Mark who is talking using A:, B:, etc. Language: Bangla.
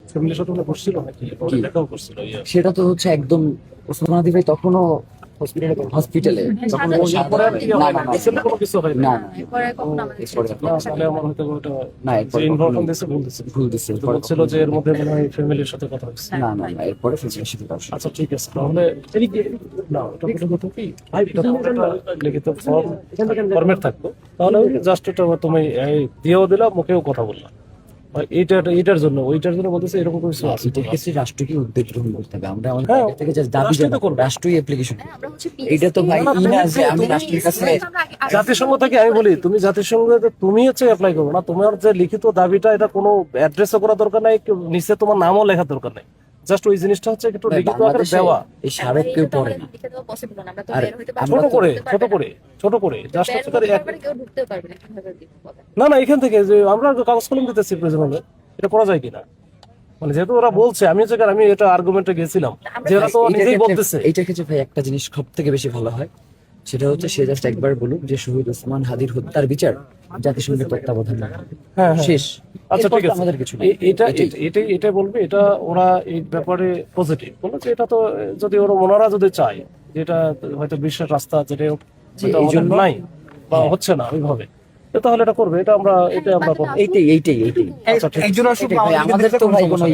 A: ফ্যামিলির সাথে বসছিল নাকি দেখাও করছিল?
B: সেটা তো হচ্ছে একদম ওসমান হাদি ভাই তখনও হসপিটালে তখন ও
A: এরপরে আর কি
B: না
A: হয়
B: না
A: না, রিসেন্টলি কোনো কিছু হয়
B: না
A: না।
B: না
C: এরপরে কখনো আমাদের
B: এরপরে
A: না, তাহলে আমার হয়তো ওটা
B: না, এরপরে
A: যে ইনফরমেশন
B: কখনো-
A: দিয়েছে ভুল দিচ্ছে।
B: ভুল দিচ্ছে
A: তো বলছিল যে এর মধ্যে মনে হয় ফ্যামিলির সাথে কথা হচ্ছে।
B: না না না এরপরে ফেসিলিটি সাথে কারোর সাথে।
A: আচ্ছা ঠিক আছে, তাহলে না ওটা বলে কথা কি এটা তো একটা লিখিত ফরম্যাট থাকতো, তাহলে জাস্ট এটা তুমি দিয়েও দিলা, মুখেও কথা বললাম এইটার জন্য ওইটার জন্য বলতেছে এরকম কিছু
B: না,
A: আছে।
B: এটার ক্ষেত্রে রাষ্ট্রকে উদ্যোগ গ্রহণ করতে হবে। আমরা আমাদের
A: হ্যাঁ,
B: জায়গা থেকে just দাবি
A: রাষ্ট্রই তো
B: জানাবো,
A: করবে।
B: রাষ্ট্রই অ্যাপ্লিকেশন।
C: আমরা হচ্ছে
B: এটা তো ভাই
A: না,
B: ই না যে আমি
A: তুমি-
B: রাষ্ট্রের কাছে
A: জাতিসংঘ থেকে আমি বলি, তুমি জাতিসংঘে তুমি হচ্ছে অ্যাপ্লাই করো না, তোমার যে লিখিত দাবিটা এটা কোনো অ্যাড্রেসও করা দরকার নাই, নিচে তোমার নামও লেখা দরকার নাই, জাস্ট ওই জিনিসটা হচ্ছে একটু
B: ভাই,
A: লিখিত আকারে
B: বাংলাদেশে
A: দেওয়া,
B: এই স্মারক কেউ পড়ে না।
C: পসিবল না, আমরা তো
B: আর
C: বের হইতে
B: আমরা
A: ছোট
C: পারবো না,
A: করে
C: ঢুকতে
A: ছোট
C: পারবে
A: করে ছোট করে
C: না।
A: জাস্ট
C: বের
A: হচ্ছে
C: হতে
A: করে
C: পারবে না, কেউ ঢুকতেও পারবে না, কিভাবে দিব বলেন?
A: না না এখান থেকে যে আমরা কাগজ কলম দিতেছি প্রেজেন্টে, এটা করা যায় কিনা, মানে যেহেতু ওরা বলছে, আমি এটা আর্গুমেন্টে গেছিলাম যে ওরা তো নিজেই বলতেছে।
B: এইটার ক্ষেত্রে ভাই একটা জিনিস সব থেকে বেশি ভালো হয়, সেটা হচ্ছে সে জাস্ট একবার বলুক যে শহীদ ওসমান হাদির হত্যার বিচার জাতিসংঘের তত্ত্বাবধানে হবে।
A: হ্যাঁ, হ্যাঁ।
B: শেষ।
A: আচ্ছা
B: এরপর
A: ঠিক
B: তো
A: আছে,
B: আমাদের কিছু নেই।
A: এটা বলবে, এটা ওরা এই ব্যাপারে পজিটিভ বলে যে এটা তো যদি ওনারা যদি চায়, যেটা হয়তো বিশ্বের রাস্তা যেটা
B: এই
A: আমাদের
B: জন্য-
A: নাই বা হচ্ছে না ওইভাবে, তো তাহলে এটা করবে, এটা আমরা করবো।
B: এইটাই
A: আচ্ছা ঠিক আছে।
D: একজন আসুক
B: ভাই, আমাদের তো ভাই কোনো